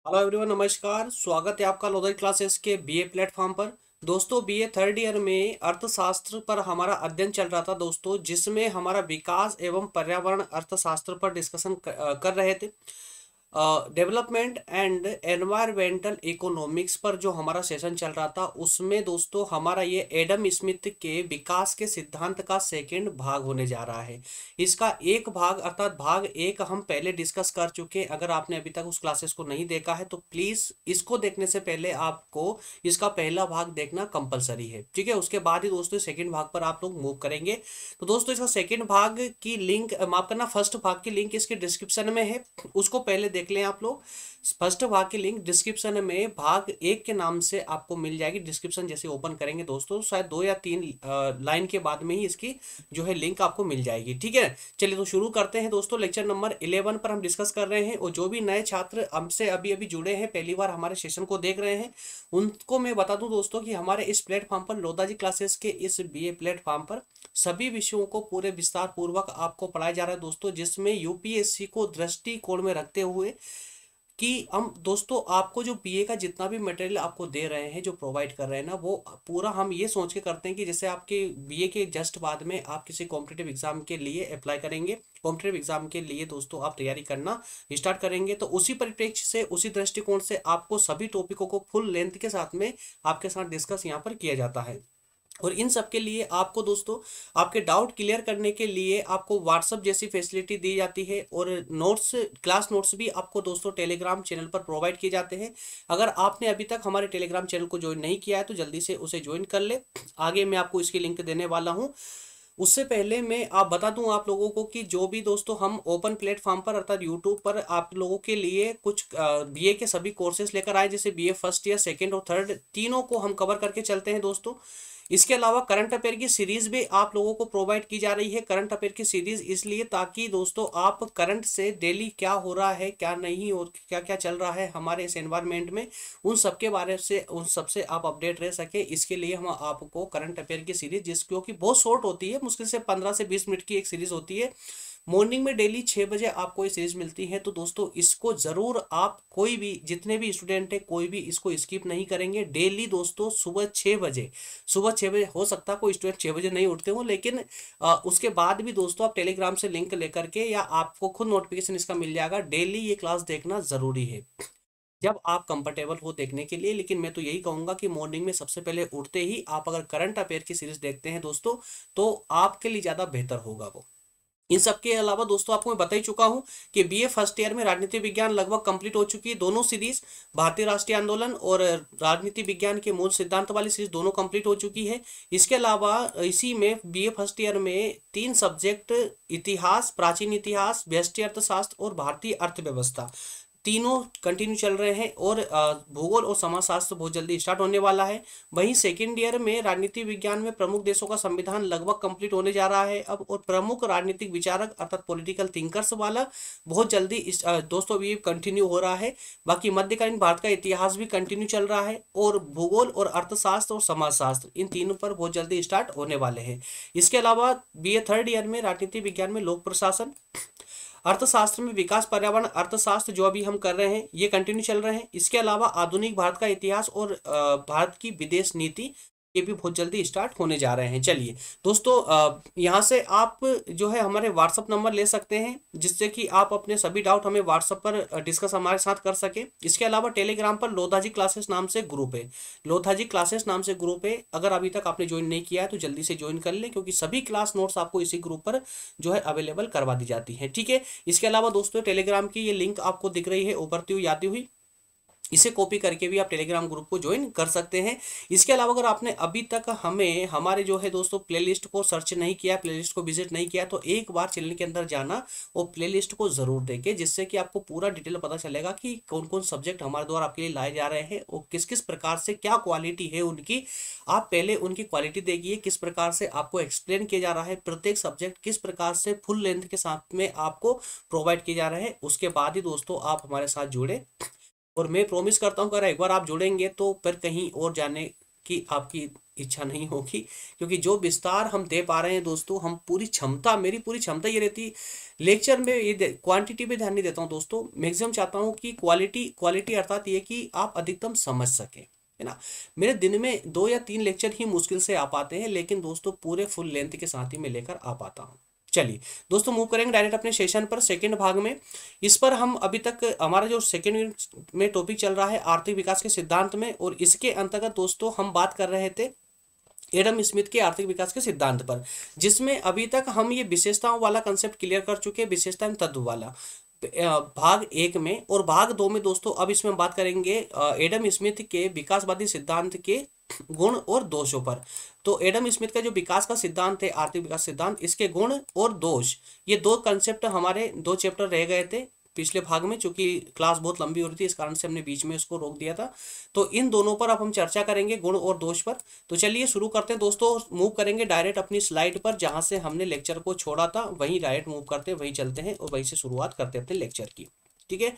Hello everyone, नमस्कार। स्वागत है आपका लोधरी क्लासेस के बीए प्लेटफॉर्म पर। दोस्तों, बीए थर्ड ईयर में अर्थशास्त्र पर हमारा अध्ययन चल रहा था दोस्तों, जिसमें हमारा विकास एवं पर्यावरण अर्थशास्त्र पर डिस्कशन कर रहे थे। डेवलपमेंट एंड एनवायरमेंटल इकोनॉमिक्स पर जो हमारा सेशन चल रहा था, उसमें दोस्तों हमारा ये एडम स्मिथ के विकास के सिद्धांत का सेकंड भाग होने जा रहा है। इसका एक भाग अर्थात भाग एक हम पहले डिस्कस कर चुके हैं। अगर आपने अभी तक उस क्लासेस को नहीं देखा है तो प्लीज इसको देखने से पहले आपको इसका पहला भाग देखना कंपलसरी है, ठीक है। उसके बाद ही दोस्तों सेकंड भाग पर आप लोग मूव करेंगे। तो दोस्तों इसका सेकंड भाग की लिंक, माफ करना, फर्स्ट भाग की लिंक इसके डिस्क्रिप्शन में है, उसको पहले देख लें आप लोग। फर्स्ट भाग की लिंक डिस्क्रिप्शन में भाग एक के नाम से आपको मिल जाएगी। डिस्क्रिप्शन जैसे ओपन करेंगे दोस्तों, शायद 2 या 3 लाइन के बाद में ही इसकी जो है लिंक आपको मिल जाएगी, ठीक है। चलिए तो शुरू करते हैं दोस्तों। लेक्चर नंबर 11 पर हम डिस्कस कर रहे हैं, और जो भी नए छात्र हमसे अभी अभी जुड़े हैं, पहली बार हमारे सेशन को देख रहे हैं, उनको मैं बता दूं दोस्तों कि हमारे इस प्लेटफॉर्म पर, लोधाजी क्लासेस के इस बीए प्लेटफॉर्म पर सभी विषयों को पूरे विस्तार पूर्वक आपको पढ़ाया जा रहा है दोस्तों, जिसमें यूपीएससी को दृष्टिकोण में रखते हुए कि हम दोस्तों आपको जो बीए का जितना भी मटेरियल आपको दे रहे हैं, जो प्रोवाइड कर रहे हैं ना, वो पूरा हम ये सोच के करते हैं कि जैसे आपके बीए के जस्ट बाद में आप किसी कॉम्पिटिटिव एग्जाम के लिए अप्लाई करेंगे, कॉम्पिटिटिव एग्जाम के लिए दोस्तों आप तैयारी करना स्टार्ट करेंगे, तो उसी परिप्रेक्ष्य से, उसी दृष्टिकोण से आपको सभी टॉपिकों को फुल लेंथ के साथ में आपके साथ डिस्कस यहाँ पर किया जाता है। और इन सब के लिए आपको दोस्तों आपके डाउट क्लियर करने के लिए आपको व्हाट्सअप जैसी फैसिलिटी दी जाती है, और नोट्स, क्लास नोट्स भी आपको दोस्तों टेलीग्राम चैनल पर प्रोवाइड किए जाते हैं। अगर आपने अभी तक हमारे टेलीग्राम चैनल को ज्वाइन नहीं किया है तो जल्दी से उसे ज्वाइन कर ले। आगे मैं आपको इसकी लिंक देने वाला हूँ। उससे पहले मैं आप बता दूं आप लोगों को कि जो भी दोस्तों हम ओपन प्लेटफॉर्म पर अर्थात यूट्यूब पर आप लोगों के लिए कुछ बीए के सभी कोर्सेज लेकर आए, जैसे बीए फर्स्ट ईयर, सेकंड और थर्ड, तीनों को हम कवर करके चलते हैं दोस्तों। इसके अलावा करंट अफेयर की सीरीज भी आप लोगों को प्रोवाइड की जा रही है। करंट अफेयर की सीरीज इसलिए ताकि दोस्तों आप करंट से डेली क्या हो रहा है, क्या नहीं, और क्या क्या चल रहा है हमारे इस एनवायरनमेंट में, उन सब के बारे से, उन सब से आप अपडेट रह सके। इसके लिए हम आपको करंट अफेयर की सीरीज, जिस क्योंकि बहुत शॉर्ट होती है, मुश्किल से 15 से 20 मिनट की एक सीरीज होती है, मॉर्निंग में डेली 6 बजे आपको ये सीरीज मिलती है। तो दोस्तों इसको जरूर आप, कोई भी, जितने भी स्टूडेंट है, कोई भी इसको स्किप नहीं करेंगे। डेली दोस्तों सुबह 6 बजे, सुबह 6 बजे, हो सकता है कोई स्टूडेंट 6 बजे नहीं उठते हो, लेकिन उसके बाद भी दोस्तों आप टेलीग्राम से लिंक लेकर के, या आपको खुद नोटिफिकेशन इसका मिल जाएगा, डेली ये क्लास देखना जरूरी है जब आप कंफर्टेबल हो देखने के लिए। लेकिन मैं तो यही कहूंगा कि मॉर्निंग में सबसे पहले उठते ही आप अगर करंट अफेयर की सीरीज देखते हैं दोस्तों, तो आपके लिए ज्यादा बेहतर होगा वो। इन सब के अलावा दोस्तों आपको मैं बता ही चुका हूं कि बीए फर्स्ट ईयर में राजनीति विज्ञान लगभग कंप्लीट हो चुकी है। दोनों सीरीज, भारतीय राष्ट्रीय आंदोलन और राजनीति विज्ञान के मूल सिद्धांत वाली सीरीज, दोनों कंप्लीट हो चुकी है। इसके अलावा इसी में बीए फर्स्ट ईयर में 3 सब्जेक्ट, इतिहास, प्राचीन इतिहास, व्यष्टि अर्थशास्त्र और भारतीय अर्थव्यवस्था, तीनों कंटिन्यू चल रहे हैं। और भूगोल और समाजशास्त्र बहुत जल्दी स्टार्ट होने वाला है। वहीं सेकेंड ईयर में राजनीति विज्ञान में प्रमुख देशों का संविधान लगभग कंप्लीट होने जा रहा है अब, और प्रमुख राजनीतिक विचारक अर्थात पॉलिटिकल थिंकर्स वाला बहुत जल्दी दोस्तों भी कंटिन्यू हो रहा है। बाकी मध्यकालीन भारत का इतिहास भी कंटिन्यू चल रहा है, और भूगोल और अर्थशास्त्र और समाजशास्त्र, इन तीनों पर बहुत जल्दी स्टार्ट होने वाले हैं। इसके अलावा बीए थर्ड ईयर में राजनीति विज्ञान में लोक प्रशासन, अर्थशास्त्र में विकास पर्यावरण अर्थशास्त्र, जो अभी हम कर रहे हैं, ये कंटिन्यू चल रहे हैं। इसके अलावा आधुनिक भारत का इतिहास और भारत की विदेश नीति, ये भी बहुत जल्दी स्टार्ट होने जा रहे हैं। चलिए दोस्तों, यहाँ से आप जो है हमारे व्हाट्सअप नंबर ले सकते हैं, जिससे कि आप अपने सभी डाउट हमें व्हाट्सअप पर डिस्कस हमारे साथ कर सके। इसके अलावा टेलीग्राम पर लोधाजी क्लासेस नाम से ग्रुप है, लोधाजी क्लासेस नाम से ग्रुप है। अगर अभी तक आपने ज्वाइन नहीं किया है तो जल्दी से ज्वाइन कर लें, क्योंकि सभी क्लास नोट्स आपको इसी ग्रुप पर जो है अवेलेबल करवा दी जाती है, ठीक है। इसके अलावा दोस्तों टेलीग्राम की ये लिंक आपको दिख रही है उभरती हुई आती हुई, इसे कॉपी करके भी आप टेलीग्राम ग्रुप को ज्वाइन कर सकते हैं। इसके अलावा अगर आपने अभी तक हमें, हमारे जो है दोस्तों प्लेलिस्ट को सर्च नहीं किया, प्लेलिस्ट को विजिट नहीं किया, तो एक बार चैनल के अंदर जाना और प्लेलिस्ट को जरूर देखें, जिससे कि आपको पूरा डिटेल पता चलेगा कि कौन कौन सब्जेक्ट हमारे द्वारा आपके लिए लाए जा रहे हैं, और किस किस प्रकार से क्या क्वालिटी है उनकी। आप पहले उनकी क्वालिटी देखिए, किस प्रकार से आपको एक्सप्लेन किया जा रहा है, प्रत्येक सब्जेक्ट किस प्रकार से फुल लेंथ के साथ में आपको प्रोवाइड किया जा रहा है। उसके बाद ही दोस्तों आप हमारे साथ जुड़े, और मैं प्रॉमिस करता हूँ अगर एक बार आप जुड़ेंगे तो फिर कहीं और जाने की आपकी इच्छा नहीं होगी, क्योंकि जो विस्तार हम दे पा रहे हैं दोस्तों, हम पूरी क्षमता, मेरी पूरी क्षमता ये रहती, लेक्चर में ये क्वांटिटी पे ध्यान नहीं देता हूँ दोस्तों, मैक्सिमम चाहता हूँ कि क्वालिटी अर्थात ये कि आप अधिकतम समझ सके, है ना। मेरे दिन में 2 या 3 लेक्चर ही मुश्किल से आ पाते हैं, लेकिन दोस्तों पूरे फुल लेंथ के साथ ही मैं लेकर आ पाता हूँ। चलिए दोस्तों, मूव करेंगे डायरेक्ट अपने सेशन पर, सेकंड भाग में। इस पर हम अभी तक, हमारा जो सेकंड यूनिट में टॉपिक चल रहा है आर्थिक विकास के सिद्धांत में, और इसके अंतर्गत दोस्तों हम बात कर रहे थे एडम स्मिथ के आर्थिक विकास के सिद्धांत पर, जिसमें अभी तक हम ये विशेषताओं वाला कंसेप्ट क्लियर कर चुके हैं, विशेषता एवं तत्व वाला भाग 1 में। और भाग 2 में दोस्तों अब इसमें हम बात करेंगे एडम स्मिथ के विकासवादी सिद्धांत के गुण और दोषों पर। तो एडम स्मिथ का जो विकास का सिद्धांत है, आर्थिक विकास सिद्धांत, इसके गुण और दोष, ये 2 कंसेप्ट हमारे 2 चैप्टर रह गए थे पिछले भाग में, चूंकि क्लास बहुत लंबी हो रही थी, इस कारण से हमने बीच में उसको रोक दिया था। तो इन दोनों पर अब हम चर्चा करेंगे, गुण और दोष पर। तो चलिए शुरू करते हैं दोस्तों, मूव करेंगे डायरेक्ट अपनी स्लाइड पर, जहां से हमने लेक्चर को छोड़ा था वहीं डायरेक्ट मूव करते हैं, वहीं चलते हैं और वहीं से शुरुआत करते हैं अपने लेक्चर की। ठीक है,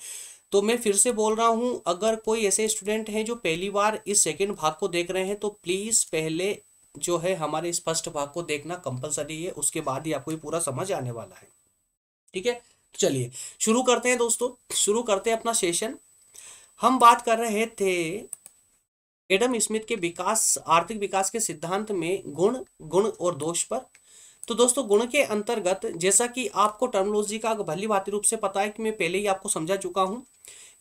तो मैं फिर से बोल रहा हूँ, अगर कोई ऐसे स्टूडेंट हैं जो पहली बार इस सेकेंड भाग को देख रहे हैं, तो प्लीज़ पहले जो है हमारे इस फर्स्ट भाग को देखना कंपलसरी है, उसके बाद ही आपको ये पूरा समझ आने वाला है। ठीक है, तो चलिए शुरू करते हैं दोस्तों, शुरू करते हैं अपना सेशन। हम बात कर रहे थे एडम स्मिथ के विकास, आर्थिक विकास के सिद्धांत में गुण और दोष पर। तो दोस्तों गुण के अंतर्गत, जैसा कि आपको टर्मिनोलॉजी का भली भांति रूप से पता है कि मैं पहले ही आपको समझा चुका हूं,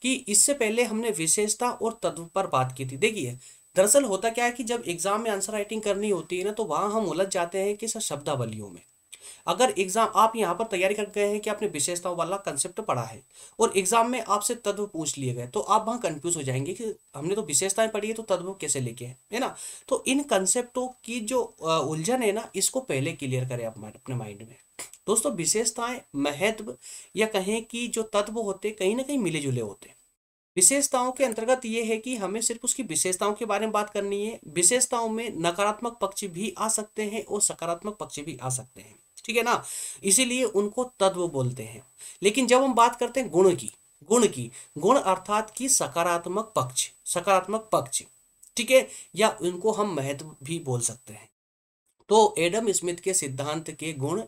कि इससे पहले हमने विशेषता और तत्व पर बात की थी। देखिए दरअसल होता क्या है कि जब एग्जाम में आंसर राइटिंग करनी होती है ना, तो वहां हम उलझ जाते हैं कि सर शब्दावलियों में। अगर एग्जाम आप यहाँ पर तैयारी कर गए हैं कि आपने विशेषताओं वाला कंसेप्ट पढ़ा है, और एग्जाम में आपसे तत्व पूछ लिए गए, तो आप वहाँ कंफ्यूज हो जाएंगे कि हमने तो विशेषताएं पढ़ी है, तो तत्व कैसे लेके हैं, है ना। तो इन कंसेप्टों की जो उलझन है ना, इसको पहले क्लियर करें आप अपने माइंड में। दोस्तों विशेषताएं, महत्व, या कहें कि जो तत्व होते कहीं ना कहीं मिले जुले होते हैं। विशेषताओं के अंतर्गत ये है कि हमें सिर्फ उसकी विशेषताओं के बारे में बात करनी है। विशेषताओं में नकारात्मक पक्ष भी आ सकते हैं और सकारात्मक पक्ष भी आ सकते हैं, ठीक है ना, इसीलिए उनको तत्व बोलते हैं। लेकिन जब हम बात करते हैं गुण अर्थात की सकारात्मक पक्ष, ठीक है, या उनको हम महत्व भी बोल सकते हैं। तो एडम स्मिथ के सिद्धांत के गुण,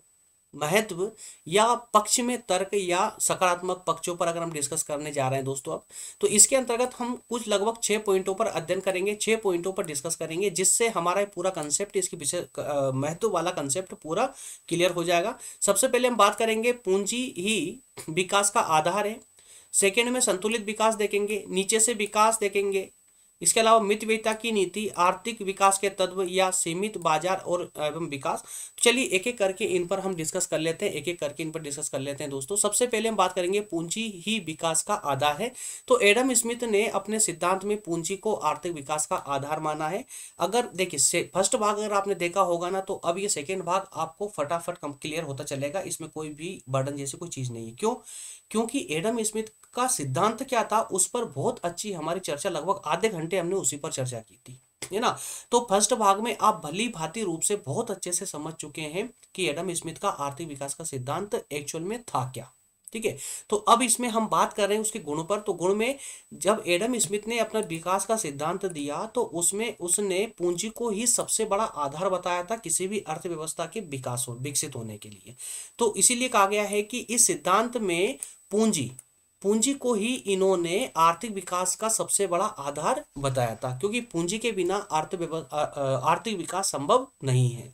महत्व या पक्ष में तर्क या सकारात्मक पक्षों पर अगर हम डिस्कस करने जा रहे हैं दोस्तों अब, तो इसके अंतर्गत हम कुछ लगभग 6 पॉइंटों पर अध्ययन करेंगे, 6 पॉइंटों पर डिस्कस करेंगे, जिससे हमारा पूरा कंसेप्ट, इसकी विषय महत्व वाला कंसेप्ट पूरा क्लियर हो जाएगा। सबसे पहले हम बात करेंगे पूंजी ही विकास का आधार है। सेकेंड में संतुलित विकास देखेंगे, नीचे से विकास देखेंगे। इसके अलावा मितव्ययिता की नीति, आर्थिक विकास के तत्व या सीमित बाजार और एवं विकास। चलिए एक एक करके इन पर हम डिस्कस कर लेते हैं, एक एक करके इन पर डिस्कस कर लेते हैं दोस्तों। सबसे पहले हम बात करेंगे पूंजी ही विकास का आधार है। तो एडम स्मिथ ने अपने सिद्धांत में पूंजी को आर्थिक विकास का आधार माना है। अगर देखिए फर्स्ट भाग अगर आपने देखा होगा ना, तो अब ये सेकेंड भाग आपको फटाफट क्लियर होता चलेगा, इसमें कोई भी बर्डन जैसी कोई चीज नहीं है। क्यों? क्योंकि एडम स्मिथ का सिद्धांत क्या था, उस पर बहुत अच्छी हमारी चर्चा, लगभग आधे घंटे हमने उसी पर चर्चा की थी, है ना। तो फर्स्ट भाग में आप भली भांति रूप से बहुत अच्छे से समझ चुके हैं कि एडम स्मिथ का आर्थिक विकास का सिद्धांत एक्चुअल में था क्या, ठीक है। तो अब इसमें हम बात कर रहे हैं उसके गुणों पर। तो गुण में जब एडम स्मिथ ने अपना विकास का सिद्धांत दिया, तो उसमें उसने पूंजी को ही सबसे बड़ा आधार बताया था किसी भी अर्थव्यवस्था के विकास हो, विकसित होने के लिए। तो इसीलिए कहा गया है कि इस सिद्धांत में पूंजी को ही इन्होंने आर्थिक विकास का सबसे बड़ा आधार बताया था, क्योंकि पूंजी के बिना आर्थिक विकास संभव नहीं है,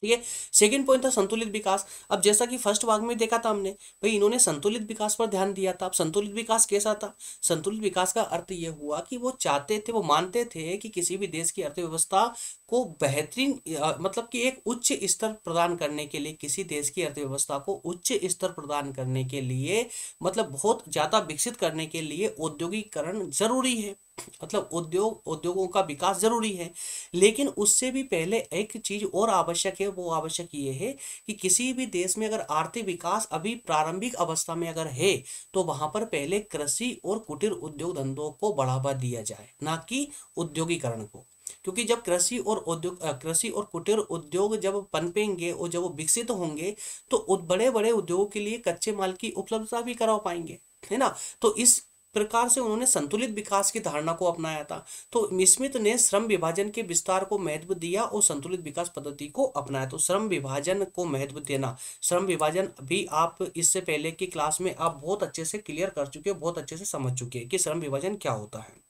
ठीक है। सेकंड पॉइंट था संतुलित विकास। अब जैसा कि फर्स्ट भाग में देखा था हमने, भाई इन्होंने संतुलित विकास पर ध्यान दिया था। अब संतुलित विकास कैसा था? संतुलित विकास का अर्थ ये हुआ कि वो चाहते थे, वो मानते थे कि किसी भी देश की अर्थव्यवस्था को बेहतरीन, मतलब कि एक उच्च स्तर प्रदान करने के लिए, किसी देश की अर्थव्यवस्था को उच्च स्तर प्रदान करने के लिए, मतलब बहुत ज्यादा विकसित करने के लिए औद्योगिकरण जरूरी है, मतलब उद्योगों का विकास जरूरी है। लेकिन उससे भी पहले एक चीज और आवश्यक है, वो आवश्यक ये है कि किसी भी देश में अगर आर्थिक विकास अभी प्रारंभिक अवस्था में अगर है, तो वहां पर पहले कृषि और कुटीर उद्योग धंधों को बढ़ावा दिया जाए, ना कि उद्योगीकरण को। क्योंकि जब कृषि और कुटीर उद्योग जब पनपेंगे और जब वो विकसित होंगे, तो बड़े बड़े उद्योगों के लिए कच्चे माल की उपलब्धता भी करा पाएंगे, है ना। तो इस प्रकार से उन्होंने संतुलित विकास की धारणा को अपनाया था। तो स्मिथ ने श्रम विभाजन के विस्तार को महत्व दिया और संतुलित विकास पद्धति को अपनाया। तो श्रम विभाजन को महत्व देना, श्रम विभाजन भी आप इससे पहले की क्लास में आप बहुत अच्छे से क्लियर कर चुके हो, बहुत अच्छे से समझ चुके हैं कि श्रम विभाजन क्या होता है,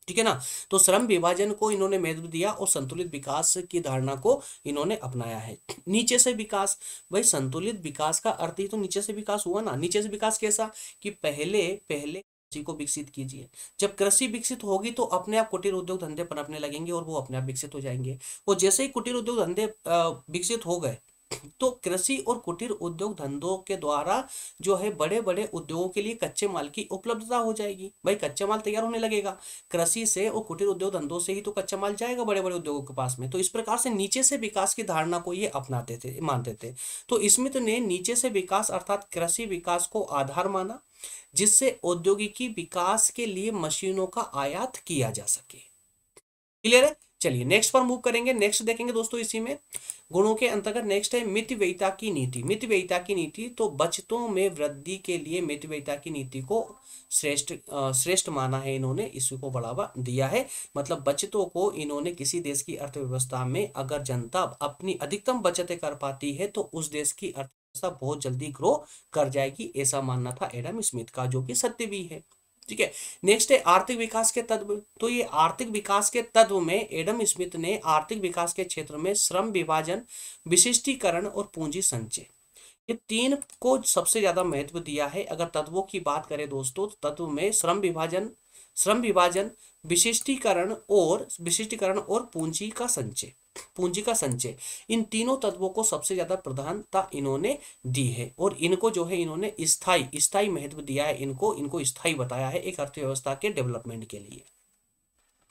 ठीक है ना। तो श्रम विभाजन को इन्होंने महत्व दिया और संतुलित विकास की धारणा को इन्होंने अपनाया है। नीचे से विकास, भाई संतुलित विकास का अर्थ ही तो नीचे से विकास हुआ ना। नीचे से विकास कैसा कि पहले पहले कृषि को विकसित कीजिए। जब कृषि विकसित होगी तो अपने आप कुटीर उद्योग धंधे पनपने लगेंगे और वो अपने आप विकसित हो जाएंगे। और जैसे ही कुटीर उद्योग धंधे विकसित हो गए तो कृषि और कुटीर उद्योग धंधों के द्वारा जो है बड़े बड़े उद्योगों के लिए कच्चे माल की उपलब्धता हो जाएगी। भाई कच्चा माल तैयार होने लगेगा, कृषि से और कुटीर उद्योग धंधों से ही तो कच्चा माल जाएगा बड़े बड़े उद्योगों के पास में। तो इस प्रकार से नीचे से विकास की धारणा को ये अपनाते थे, मानते थे। तो स्मिथ ने नीचे से विकास अर्थात कृषि विकास को आधार माना, जिससे औद्योगिकी विकास के लिए मशीनों का आयात किया जा सके। क्लियर है। चलिए नेक्स्ट पर मूव करेंगे। नेक्स्ट देखेंगे दोस्तों, इसी में गुणों के अंतर्गत नेक्स्ट है मितव्ययिता की नीति। मितव्ययिता की नीति, तो बचतों में वृद्धि के लिए मितव्ययिता की नीति को श्रेष्ठ माना है इन्होंने, इसको बढ़ावा दिया है। मतलब बचतों को इन्होंने किसी देश की अर्थव्यवस्था में अगर जनता अपनी अधिकतम बचतें कर पाती है तो उस देश की अर्थव्यवस्था बहुत जल्दी ग्रो कर जाएगी, ऐसा मानना था एडम स्मिथ का, जो कि सत्य भी है। ठीक है। नेक्स्ट है आर्थिक विकास के तत्व। तो ये आर्थिक विकास के तत्व में एडम स्मिथ ने आर्थिक विकास के क्षेत्र में श्रम विभाजन, विशिष्टीकरण और पूंजी संचय, ये तीन को सबसे ज्यादा महत्व दिया है। अगर तत्वों की बात करें दोस्तों, तो तत्व में श्रम विभाजन, विशिष्टीकरण और पूंजी का संचय, इन तीनों तत्वों को सबसे ज्यादा प्रधानता इन्होंने दी है। और इनको जो है इन्होंने स्थायी महत्व दिया है, इनको स्थायी बताया है एक अर्थव्यवस्था के डेवलपमेंट के लिए।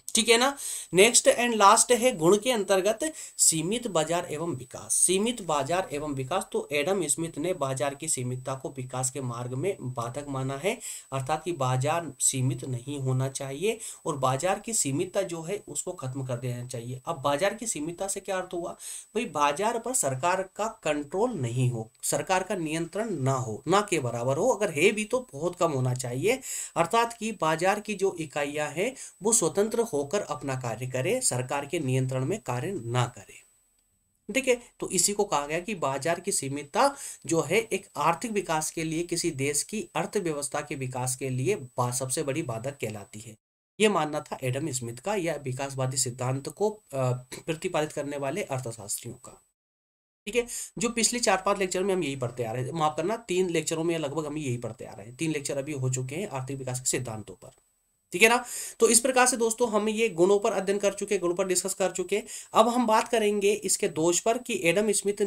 ठीक है ना। नेक्स्ट एंड लास्ट है गुण के अंतर्गत सीमित बाजार एवं विकास। सीमित बाजार एवं विकास, तो एडम स्मिथ ने बाजार की सीमितता को विकास के मार्ग में बाधक माना है, अर्थात कि बाजार सीमित नहीं होना चाहिए और बाजार की सीमितता जो है उसको खत्म कर देना चाहिए। अब बाजार की सीमितता से क्या अर्थ हुआ, भाई बाजार पर सरकार का कंट्रोल नहीं हो, सरकार का नियंत्रण ना हो, ना के बराबर हो, अगर है भी तो बहुत कम होना चाहिए। अर्थात कि बाजार की जो इकाइयां हैं वो स्वतंत्र होकर अपना कार्य करे, सरकार के नियंत्रण में कार्य ना करे। ठीक है। तो इसी को कहा गया कि बाजार की सीमितता जो है एक आर्थिक विकास के लिए, किसी देश की अर्थव्यवस्था के विकास के लिए सबसे बड़ी बाधक कहलाती है। यह मानना था एडम स्मिथ का, या विकासवादी सिद्धांत को प्रतिपादित करने वाले अर्थशास्त्रियों का। ठीक है। जो पिछले 4-5 लेक्चर में हम यही पढ़ते आ रहे हैं, माफ करना 3 लेक्चरों में लगभग हम यही पढ़ते आ रहे हैं। 3 लेक्चर अभी हो चुके हैं आर्थिक विकास के सिद्धांतों पर। ठीक है ना। तो इस प्रकार से दोस्तों हम ये गुणों पर अध्ययन कर चुके, गुणों पर डिस्कस कर चुके। अब हम बात करेंगे इसके दोष पर कि एडम स्मिथ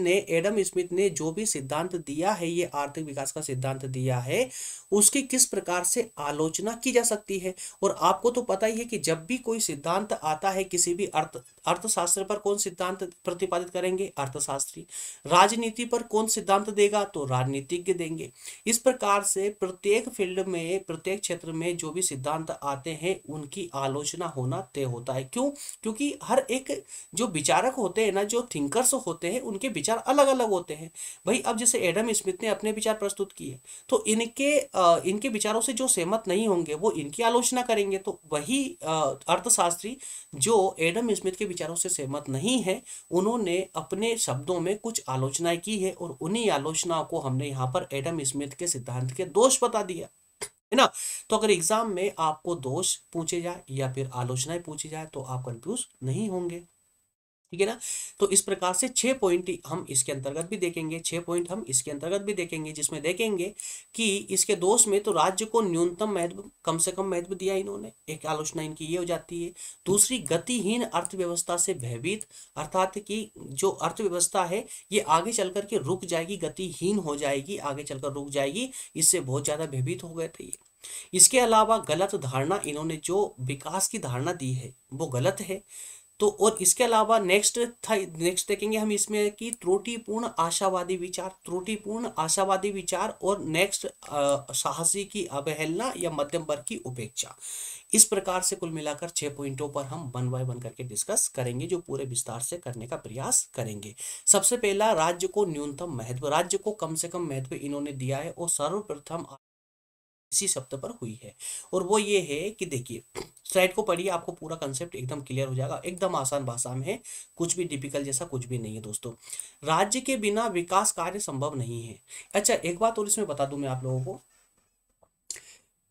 ने जो भी सिद्धांत दिया है, ये आर्थिक विकास का सिद्धांत दिया है, उसकी किस प्रकार से आलोचना की जा सकती है। और आपको तो पता ही है कि जब भी कोई सिद्धांत आता है किसी भी अर्थशास्त्र पर, कौन सिद्धांत प्रतिपादित करेंगे, अर्थशास्त्री। राजनीति पर कौन सिद्धांत देगा, तो राजनीतिज्ञ देंगे। इस प्रकार से प्रत्येक फील्ड में, प्रत्येक क्षेत्र में जो भी सिद्धांत आते हैं उनकी आलोचना होना तय होता है। क्यों? क्योंकि हर एक जो विचारक होते हैं ना, जो थिंकर्स होते हैं, उनके विचार अलग अलग होते हैं। भाई अब जैसे एडम स्मिथ ने अपने विचार प्रस्तुत किए, तो इनके विचारों से जो सहमत नहीं होंगे वो इनकी आलोचना करेंगे। तो वही अर्थशास्त्री जो एडम स्मिथ के विचारों से सहमत नहीं है, उन्होंने अपने शब्दों में कुछ आलोचनाएं की है और उन्हीं आलोचनाओं को हमने यहाँ पर एडम स्मिथ के सिद्धांत के दोष बता दिया है ना। तो अगर एग्जाम में आपको दोष पूछे जाए या फिर आलोचनाएं पूछी जाए तो आप कंफ्यूज नहीं होंगे। ठीक है ना। तो इस प्रकार से 6 पॉइंट हम इसके अंतर्गत भी देखेंगे, 6 पॉइंट हम इसके अंतर्गत भी देखेंगे, जिसमें देखेंगे कि इसके दोष में तो राज्य को न्यूनतम महत्व, कम से कम महत्व दिया इन्होंने, एक आलोचना इनकी ये हो जाती है। दूसरी, गतिहीन अर्थव्यवस्था से भयभीत, अर्थात कि जो अर्थव्यवस्था है ये आगे चलकर के रुक जाएगी, गतिहीन हो जाएगी, आगे चलकर रुक जाएगी, इससे बहुत ज्यादा भयभीत हो गए थे ये। इसके अलावा गलत धारणा, इन्होंने जो विकास की धारणा दी है वो गलत है। तो और इसके अलावा नेक्स्ट देखेंगे हम इसमें कि त्रुटिपूर्ण आशावादी विचार और नेक्स्ट साहसी की अवहेलना या मध्यम वर्ग की उपेक्षा। इस प्रकार से कुल मिलाकर 6 पॉइंटों पर हम 1 बाय 1 करके डिस्कस करेंगे, जो पूरे विस्तार से करने का प्रयास करेंगे। सबसे पहला, राज्य को न्यूनतम महत्व, राज्य को कम से कम महत्व इन्होंने दिया है और सर्वप्रथम इसी शब्द पर हुई है। और वो ये है कि देखिए, स्लाइड को पढ़िए, आपको पूरा कंसेप्ट एकदम क्लियर हो जाएगा, एकदम आसान भाषा में है, कुछ भी डिफिकल्ट जैसा कुछ भी नहीं है दोस्तों। राज्य के बिना विकास कार्य संभव नहीं है। अच्छा, एक बात और इसमें बता दूं मैं आप लोगों को,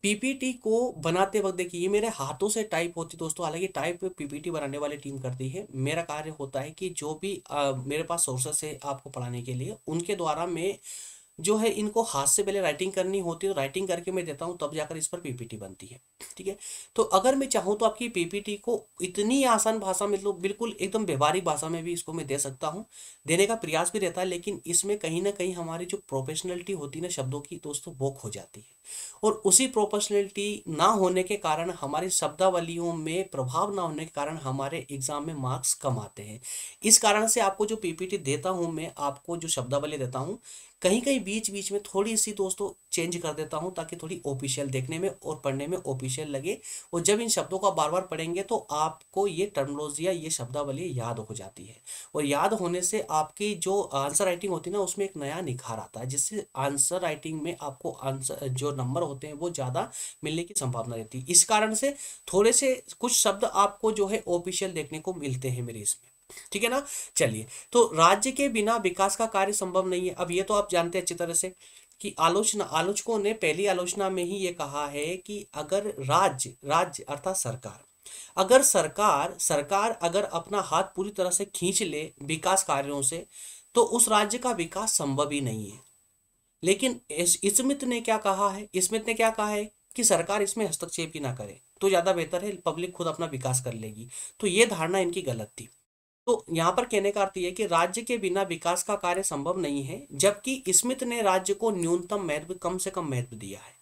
पीपीटी को बनाते वक्त देखिए, ये मेरे हाथों से टाइप होती दोस्तों, हालांकि टाइप पीपीटी बनाने वाली टीम करती है। मेरा कार्य होता है कि जो भी मेरे पास सोर्सेस है आपको पढ़ाने के लिए, उनके द्वारा मैं जो है इनको हाथ से पहले राइटिंग करनी होती है, तो राइटिंग करके मैं देता हूँ, तब जाकर इस पर पीपीटी बनती है। ठीक है, तो अगर मैं चाहूँ तो आपकी पीपीटी को इतनी आसान भाषा में, मतलब बिल्कुल एकदम व्यवहारिक भाषा में भी इसको मैं दे सकता हूँ, देने का प्रयास भी रहता है, लेकिन इसमें कहीं ना कहीं हमारी जो प्रोफेशनलिटी होती है ना शब्दों की दोस्तों, वो खो जाती है। और उसी प्रोफेशनलिटी ना होने के कारण, हमारी शब्दावलियों में प्रभाव ना होने के कारण हमारे एग्जाम में मार्क्स कम आते हैं। इस कारण से आपको जो पीपीटी देता हूँ, मैं आपको जो शब्दावली देता हूँ, कहीं कहीं बीच बीच में थोड़ी सी दोस्तों चेंज कर देता हूं, ताकि थोड़ी ऑफिशियल देखने में और पढ़ने में ऑफिशियल लगे। और जब इन शब्दों का बार बार पढ़ेंगे तो आपको ये टर्मिनोलॉजी या ये शब्दावली याद हो जाती है, और याद होने से आपकी जो आंसर राइटिंग होती है ना, उसमें एक नया निखार आता है, जिससे आंसर राइटिंग में आपको आंसर जो नंबर होते हैं वो ज़्यादा मिलने की संभावना रहती है। इस कारण से थोड़े से कुछ शब्द आपको जो है ऑफिशियल देखने को मिलते हैं मेरे इसमें। ठीक है ना। चलिए, तो राज्य के बिना विकास का कार्य संभव नहीं है। अब ये तो आप जानते हैं अच्छी तरह से कि आलोचकों ने पहली आलोचना में ही ये कहा है कि अगर राज्य अर्थात सरकार, अगर सरकार अगर अपना हाथ पूरी तरह से खींच ले विकास कार्यों से, तो उस राज्य का विकास संभव ही नहीं है। लेकिन स्मिथ ने क्या कहा है, स्मिथ ने क्या कहा है कि सरकार इसमें हस्तक्षेप ही ना करे तो ज्यादा बेहतर है, पब्लिक खुद अपना विकास कर लेगी। तो ये धारणा इनकी गलत थी। तो यहाँ पर कहने का अर्थ यह है कि राज्य के बिना विकास का कार्य संभव नहीं है, जबकि स्मिथ ने राज्य को न्यूनतम महत्व, कम से कम महत्व दिया है।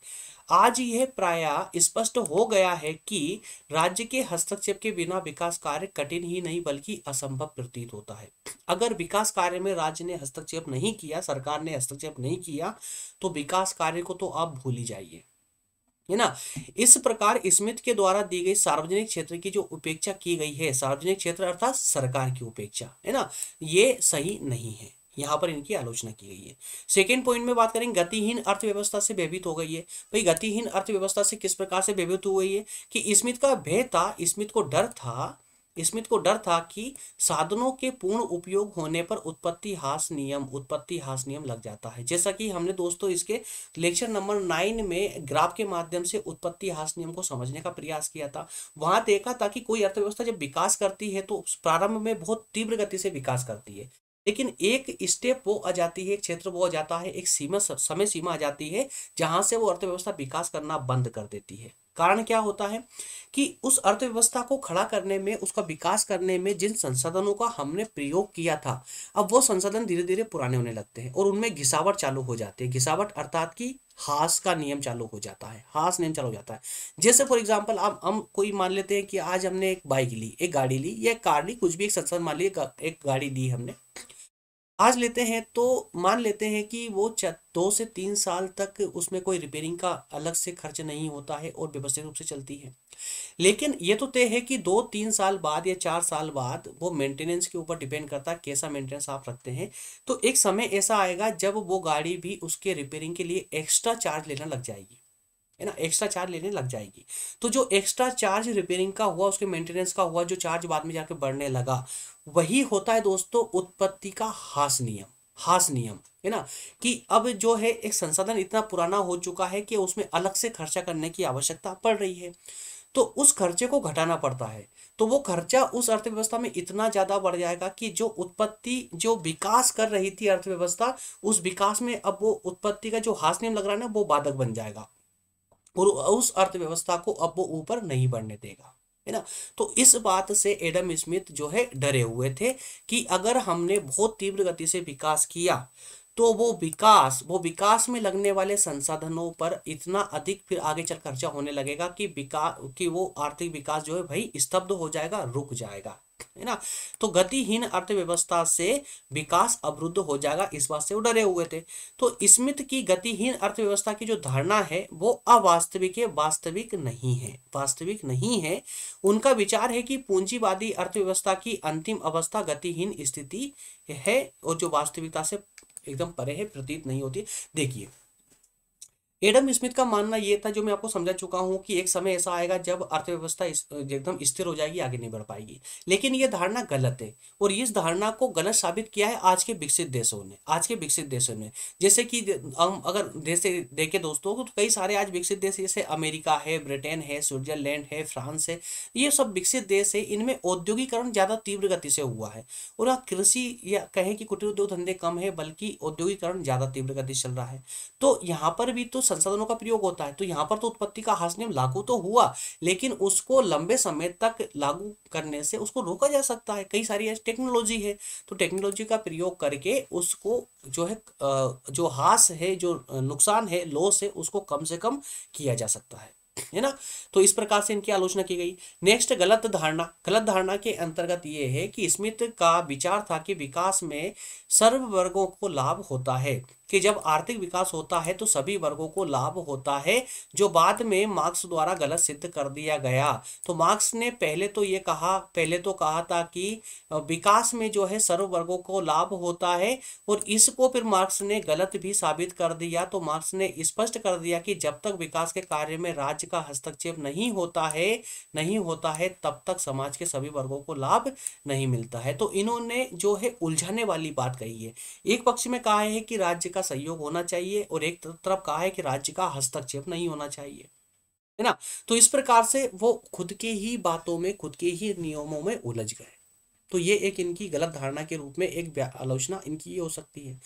आज यह प्रायः स्पष्ट हो गया है कि राज्य के हस्तक्षेप के बिना विकास कार्य कठिन ही नहीं बल्कि असंभव प्रतीत होता है। अगर विकास कार्य में राज्य ने हस्तक्षेप नहीं किया, सरकार ने हस्तक्षेप नहीं किया, तो विकास कार्य को तो आप भूल ही जाइए, है ना। इस प्रकार स्मिथ के द्वारा दी गई सार्वजनिक क्षेत्र की जो उपेक्षा की गई है, सार्वजनिक क्षेत्र अर्थात सरकार की उपेक्षा, है ना, ये सही नहीं है। यहाँ पर इनकी आलोचना की गई है। सेकेंड पॉइंट में बात करेंगे, गतिहीन अर्थव्यवस्था से भयभीत हो गई है। भाई गतिहीन अर्थव्यवस्था से किस प्रकार से भयभीत हो गई है कि स्मिथ का भय था, स्मिथ को डर था कि साधनों के पूर्ण उपयोग होने पर उत्पत्ति हास नियम लग जाता है। जैसा कि हमने दोस्तों इसके लेक्चर नंबर 9 में ग्राफ के माध्यम से उत्पत्ति हास नियम को समझने का प्रयास किया था। वहां देखा था कि कोई अर्थव्यवस्था जब विकास करती है तो प्रारंभ में बहुत तीव्र गति से विकास करती है, लेकिन एक स्टेप वो आ जाती है, एक क्षेत्र वो आ जाता है, एक समय सीमा आ जाती है जहां से वो अर्थव्यवस्था विकास करना बंद कर देती है। कारण क्या होता है कि उस अर्थव्यवस्था को खड़ा करने में, उसका विकास करने में जिन संसाधनों का हमने प्रयोग किया था, अब वो संसाधन धीरे धीरे पुराने होने लगते हैं और उनमें घिसावट चालू हो जाती है। घिसावट अर्थात कि हास का नियम चालू हो जाता है, हास नियम चालू हो जाता है। जैसे फॉर एग्जांपल आप हम कोई मान लेते हैं कि आज हमने एक बाइक ली, एक गाड़ी ली, या एक कार ली, कुछ भी एक संसाधन मान ली, एक गाड़ी ली हमने, आज लेते हैं तो मान लेते हैं कि वो 2 से 3 साल तक उसमें कोई रिपेयरिंग का अलग से खर्च नहीं होता है और व्यवस्थित रूप से चलती है। लेकिन ये तो तय है कि 2-3 साल बाद या 4 साल बाद, वो मेंटेनेंस के ऊपर डिपेंड करता है कैसा मेंटेनेंस आप रखते हैं, तो एक समय ऐसा आएगा जब वो गाड़ी भी उसके रिपेयरिंग के लिए एक्स्ट्रा चार्ज लेना लग जाएगी, है ना, एक्स्ट्रा चार्ज लेने लग जाएगी। तो जो एक्स्ट्रा चार्ज रिपेयरिंग का हुआ, उसके मेंटेनेंस का हुआ, जो चार्ज बाद में जाके बढ़ने लगा, वही होता है दोस्तों उत्पत्ति का हास नियम, है ना। कि अब जो है एक संसाधन इतना पुराना हो चुका है कि उसमें अलग से खर्चा करने की आवश्यकता पड़ रही है, तो उस खर्चे को घटाना पड़ता है। तो वो खर्चा उस अर्थव्यवस्था में इतना ज्यादा बढ़ जाएगा कि जो विकास कर रही थी अर्थव्यवस्था, उस विकास में अब वो उत्पत्ति का जो हास नियम लग रहा है ना, वो बाधक बन जाएगा और उस अर्थव्यवस्था को अब वो ऊपर नहीं बढ़ने देगा, है ना। तो इस बात से एडम स्मिथ जो है डरे हुए थे कि अगर हमने बहुत तीव्र गति से विकास किया तो वो विकास में लगने वाले संसाधनों पर इतना अधिक फिर आगे चल खर्चा होने लगेगा कि वो आर्थिक विकास जो है भाई स्तब्ध हो जाएगा, रुक जाएगा, है ना। तो गतिहीन अर्थव्यवस्था से विकास अवरुद्ध हो जाएगा, इस बात से वो डरे हुए थे। तो स्मिथ की गतिहीन अर्थव्यवस्था की जो धारणा है वो अवास्तविक है, वास्तविक नहीं है। उनका विचार है कि पूंजीवादी अर्थव्यवस्था की अंतिम अवस्था गतिहीन स्थिति है और जो वास्तविकता से एकदम परे है, प्रतीत नहीं होती। देखिए, एडम स्मिथ का मानना ये था, जो मैं आपको समझा चुका हूं, कि एक समय ऐसा आएगा जब अर्थव्यवस्था एकदम स्थिर हो जाएगी, आगे नहीं बढ़ पाएगी। लेकिन ये धारणा गलत है, और इस धारणा को गलत साबित किया है आज के विकसित देशों ने। आज के विकसित देशों ने, जैसे कि हम अगर देश से देखें दोस्तों, तो कई सारे आज विकसित देश, जैसे अमेरिका है, ब्रिटेन है, स्विट्जरलैंड है, फ्रांस है, ये सब विकसित देश है। इनमें औद्योगिकरण ज्यादा तीव्र गति से हुआ है, और वहाँ कृषि या कहें कि कुटीर उद्योग धंधे कम है, बल्कि औद्योगिकरण ज्यादा तीव्र गति से चल रहा है। तो यहाँ पर भी तो संसाधनों का प्रयोग होता है, तो यहाँ पर तो उत्पत्ति का हास नियम लागू तो हुआ, लेकिन उसको लंबे समय तक लागू करने से उसको रोका जा सकता है। कई सारी ऐसी टेक्नोलॉजी है, तो टेक्नोलॉजी का प्रयोग करके उसको जो है जो हास है, जो नुकसान है, लॉस है, उसको कम से कम किया जा सकता है ना। तो इस प्रकार से इनकी आलोचना की गई। नेक्स्ट, गलत धारणा। गलत धारणा के अंतर्गत ये है कि स्मिथ का विचार था कि विकास में सर्व वर्गों को लाभ होता है, कि जब आर्थिक विकास होता है तो सभी वर्गों को लाभ होता है, जो बाद में मार्क्स द्वारा गलत सिद्ध कर दिया गया। तो मार्क्स ने पहले तो कहा था कि विकास में जो है सर्व वर्गों को लाभ होता है, और इसको फिर मार्क्स ने गलत भी साबित कर दिया। तो मार्क्स ने स्पष्ट कर दिया कि जब तक विकास के कार्य में राज्य का हस्तक्षेप नहीं होता है, तब तक समाज के सभी वर्गों को लाभ नहीं मिलता है। तो इन्होंने जो है उलझाने वाली बात कही है। एक पक्ष में कहा है कि राज्य का सहयोग होना चाहिए, और एक तरफ कहा है कि राज्य का हस्तक्षेप नहीं होना चाहिए, है ना। तो इस प्रकार से वो खुद के ही बातों में, खुद के ही नियमों में उलझ गए। तो ये एक इनकी गलत धारणा के रूप में एक आलोचना इनकी ये हो सकती है।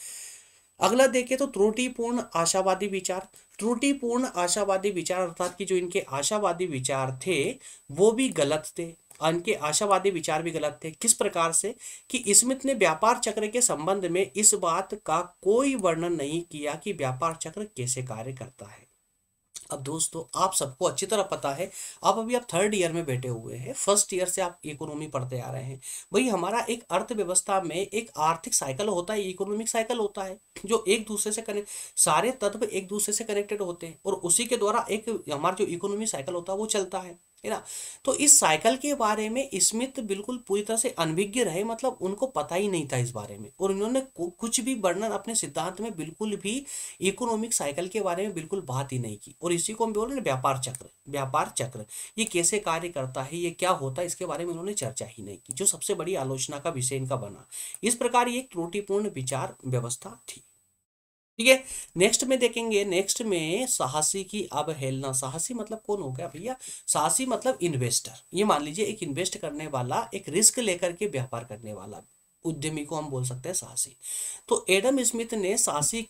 अगला देखें तो त्रुटिपूर्ण आशावादी विचार। त्रुटिपूर्ण आशावादी विचार अर्थात कि जो इनके आशावादी विचार थे वो भी गलत थे। इनके आशावादी विचार भी गलत थे। किस प्रकार से, कि स्मिथ ने व्यापार चक्र के संबंध में इस बात का कोई वर्णन नहीं किया कि व्यापार चक्र कैसे कार्य करता है। अब दोस्तों, आप सबको अच्छी तरह पता है, आप थर्ड ईयर में बैठे हुए हैं, फर्स्ट ईयर से आप इकोनॉमी पढ़ते आ रहे हैं। भाई, हमारा एक अर्थव्यवस्था में एक आर्थिक साइकिल होता है, इकोनॉमिक साइकिल होता है, जो एक दूसरे से कनेक्ट, सारे तत्व एक दूसरे से कनेक्टेड होते हैं, और उसी के द्वारा एक हमारा जो इकोनॉमिक साइकिल होता है वो चलता है ना। तो इस साइकिल के बारे में स्मिथ बिल्कुल पूरी तरह से अनभिज्ञ रहे, मतलब उनको पता ही नहीं था इस बारे में, और उन्होंने कुछ भी वर्णन अपने सिद्धांत में बिल्कुल भी इकोनॉमिक साइकिल के बारे में बिल्कुल बात ही नहीं की। और इसी को हम बोल रहे हैं व्यापार चक्र। व्यापार चक्र ये कैसे कार्य करता है, ये क्या होता है, इसके बारे में उन्होंने चर्चा ही नहीं की, जो सबसे बड़ी आलोचना का विषय इनका बना। इस प्रकार ये एक त्रुटिपूर्ण विचार व्यवस्था थी। ठीक है, नेक्स्ट में देखेंगे। नेक्स्ट में साहसी की अवहेलना। साहसी मतलब कौन हो गया भैया? साहसी मतलब इन्वेस्टर। ये मान लीजिए एक इन्वेस्ट करने वाला, एक रिस्क लेकर के व्यापार करने वाला उद्यमी को हम बोल सकते हैं साहसी। तो एडम स्मिथ ने साहसी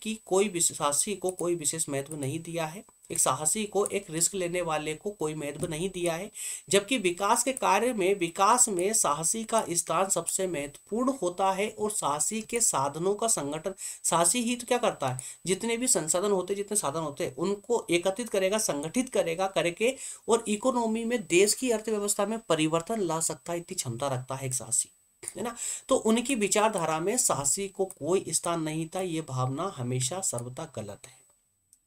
को कोई विशेष महत्व नहीं दिया है। एक साहसी को, एक रिस्क लेने वाले को कोई महत्व नहीं दिया है, जबकि विकास के कार्य में, विकास में साहसी का स्थान सबसे महत्वपूर्ण होता है। और साहसी के साधनों का संगठन, साहसी ही तो क्या करता है, जितने भी संसाधन होते, जितने साधन होते हैं, उनको एकत्रित करेगा, संगठित करेगा करके, और इकोनॉमी में, देश की अर्थव्यवस्था में परिवर्तन ला सकता है, इतनी क्षमता रखता है एक साहसी, है ना। तो उनकी विचारधारा में साहसी को कोई स्थान नहीं था। ये भावना हमेशा सर्वथा गलत है।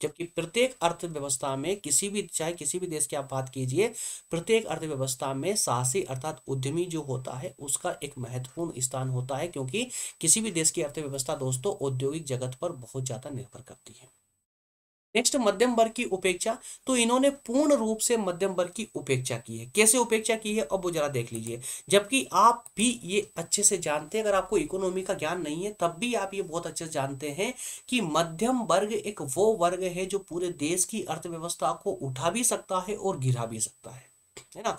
जबकि प्रत्येक अर्थव्यवस्था में, किसी भी, चाहे किसी भी देश की आप बात कीजिए, प्रत्येक अर्थव्यवस्था में साहसी अर्थात उद्यमी जो होता है उसका एक महत्वपूर्ण स्थान होता है, क्योंकि किसी भी देश की अर्थव्यवस्था दोस्तों औद्योगिक जगत पर बहुत ज्यादा निर्भर करती है। नेक्स्ट, मध्यम वर्ग की उपेक्षा। तो इन्होंने पूर्ण रूप से मध्यम वर्ग की उपेक्षा की है। कैसे उपेक्षा की है, अब वो जरा देख लीजिए। जबकि आप भी ये अच्छे से जानते हैं, अगर आपको इकोनॉमी का ज्ञान नहीं है तब भी आप ये बहुत अच्छे से जानते हैं कि मध्यम वर्ग एक वो वर्ग है जो पूरे देश की अर्थव्यवस्था को उठा भी सकता है और गिरा भी सकता है ना।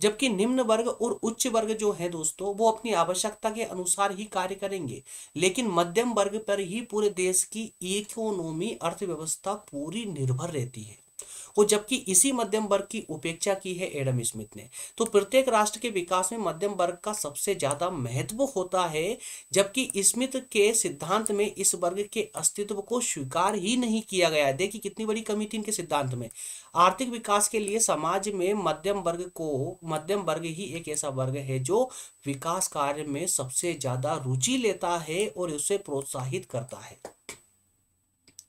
जबकि निम्न वर्ग और उच्च वर्ग जो है दोस्तों, वो अपनी आवश्यकता के अनुसार ही कार्य करेंगे, लेकिन मध्यम वर्ग पर ही पूरे देश की इकोनॉमी, अर्थव्यवस्था पूरी निर्भर रहती है। और जबकि इसी मध्यम वर्ग की उपेक्षा की है एडम स्मिथ ने। तो प्रत्येक राष्ट्र के विकास में मध्यम वर्ग का सबसे ज्यादा महत्व होता है, जबकि स्मिथ के सिद्धांत में इस वर्ग के अस्तित्व को स्वीकार ही नहीं किया गया है। देखिए कितनी बड़ी कमी थी इनके सिद्धांत में। आर्थिक विकास के लिए समाज में मध्यम वर्ग ही एक ऐसा वर्ग है जो विकास कार्य में सबसे ज्यादा रुचि लेता है और उसे प्रोत्साहित करता है।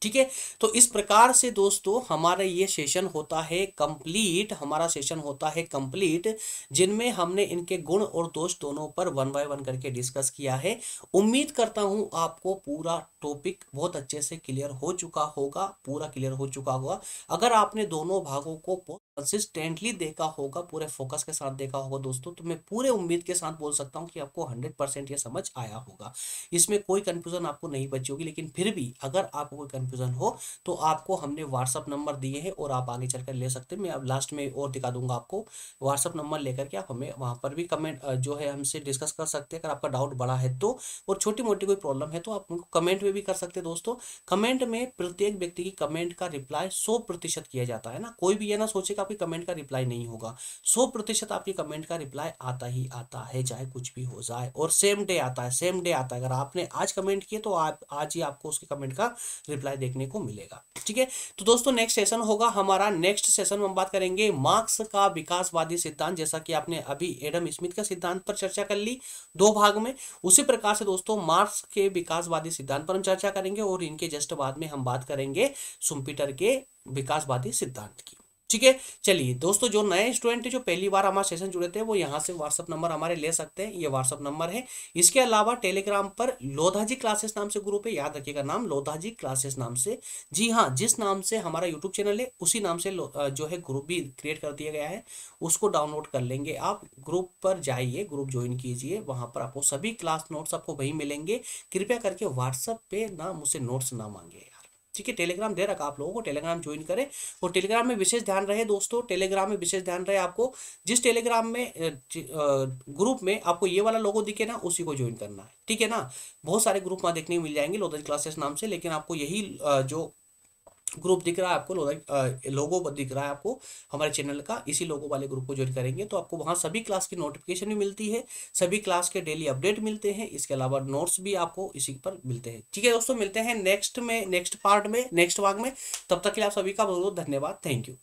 ठीक है। तो इस प्रकार से दोस्तों हमारा ये सेशन होता है कंप्लीट, हमारा सेशन होता है कंप्लीट, जिनमें हमने इनके गुण और दोष दोनों पर वन बाय वन करके डिस्कस किया है। उम्मीद करता हूं आपको पूरा टॉपिक बहुत अच्छे से क्लियर हो चुका होगा, पूरा क्लियर हो चुका होगा। अगर आपने दोनों भागों को कंसिस्टेंटली देखा होगा, पूरे फोकस के साथ देखा होगा दोस्तों, तो मैं पूरे उम्मीद के साथ बोल सकता हूं कि आपको 100% ये समझ आया होगा। इसमें कोई कंफ्यूजन आपको नहीं बची होगी। लेकिन फिर भी अगर आपको कोई कंफ्यूजन हो तो आपको हमने व्हाट्सअप नंबर दिए हैं और आप आगे चलकर ले सकते हैं। मैं अब लास्ट में और दिखा दूंगा आपको, व्हाट्सअप नंबर लेकर के आप हमें वहां पर भी कमेंट जो है हमसे डिस्कस कर सकते हैं। अगर आपका डाउट बड़ा है तो, और छोटी मोटी कोई प्रॉब्लम है तो आप उनको कमेंट में भी कर सकते हैं दोस्तों। कमेंट में प्रत्येक व्यक्ति की कमेंट का रिप्लाई 100% किया जाता है ना। कोई भी ये ना सोचेगा आपकी कमेंट का रिप्लाई नहीं होगा, 100% आपकी कमेंट का रिप्लाई आता ही आता है, चाहे कुछ भी हो जाए। और सेम डे आता है, सेम डे आता है। अगर आपने आज कमेंट किए तो आप आज ही आपको उसके कमेंट का रिप्लाई देखने को मिलेगा। ठीक है। तो दोस्तों नेक्स्ट सेशन होगा हमारा, नेक्स्ट सेशन में हम बात करेंगे मार्क्स का विकासवादी सिद्धांत। जैसा कि आपने अभी एडम स्मिथ का सिद्धांत पर चर्चा कर ली 2 भाग में, उसी प्रकार से दोस्तों मार्क्स के विकासवादी सिद्धांत पर हम चर्चा करेंगे और इनके जस्ट बाद में हम बात करेंगे शुम्पीटर के विकासवादी सिद्धांत की। ठीक है। चलिए दोस्तों, जो नए स्टूडेंट जो पहली बार हमारे सेशन जुड़े थे वो यहाँ से व्हाट्सअप नंबर हमारे ले सकते हैं, ये व्हाट्सअप नंबर है। इसके अलावा टेलीग्राम पर लोधाजी क्लासेस नाम से ग्रुप है, याद रखिएगा नाम लोधाजी क्लासेस नाम से। जी हाँ, जिस नाम से हमारा यूट्यूब चैनल है उसी नाम से जो है ग्रुप भी क्रिएट कर दिया गया है, उसको डाउनलोड कर लेंगे आप। ग्रुप पर जाइए, ग्रुप ज्वाइन कीजिए, वहां पर आपको सभी क्लास नोट्स आपको वहीं मिलेंगे। कृपया करके व्हाट्सअप पे ना मुझसे नोट्स ना मांगे। ठीक है। टेलीग्राम दे रखा आप लोगों को, टेलीग्राम ज्वाइन करें। और टेलीग्राम में विशेष ध्यान रहे दोस्तों, टेलीग्राम में विशेष ध्यान रहे आपको, जिस टेलीग्राम में ग्रुप में आपको ये वाला लोगो दिखे ना, उसी को ज्वाइन करना है। ठीक है ना। बहुत सारे ग्रुप वहाँ देखने को मिल जाएंगे लोधाजी क्लासेस नाम से, लेकिन आपको यही जो ग्रुप दिख रहा है आपको, लोगो दिख रहा है आपको हमारे चैनल का, इसी लोगो वाले ग्रुप को ज्वाइन करेंगे तो आपको वहाँ सभी क्लास की नोटिफिकेशन भी मिलती है, सभी क्लास के डेली अपडेट मिलते हैं। इसके अलावा नोट्स भी आपको इसी पर मिलते हैं। ठीक है दोस्तों, मिलते हैं नेक्स्ट पार्ट में, नेक्स्ट भाग में। तब तक के लिए आप सभी का बहुत बहुत धन्यवाद। Thank you.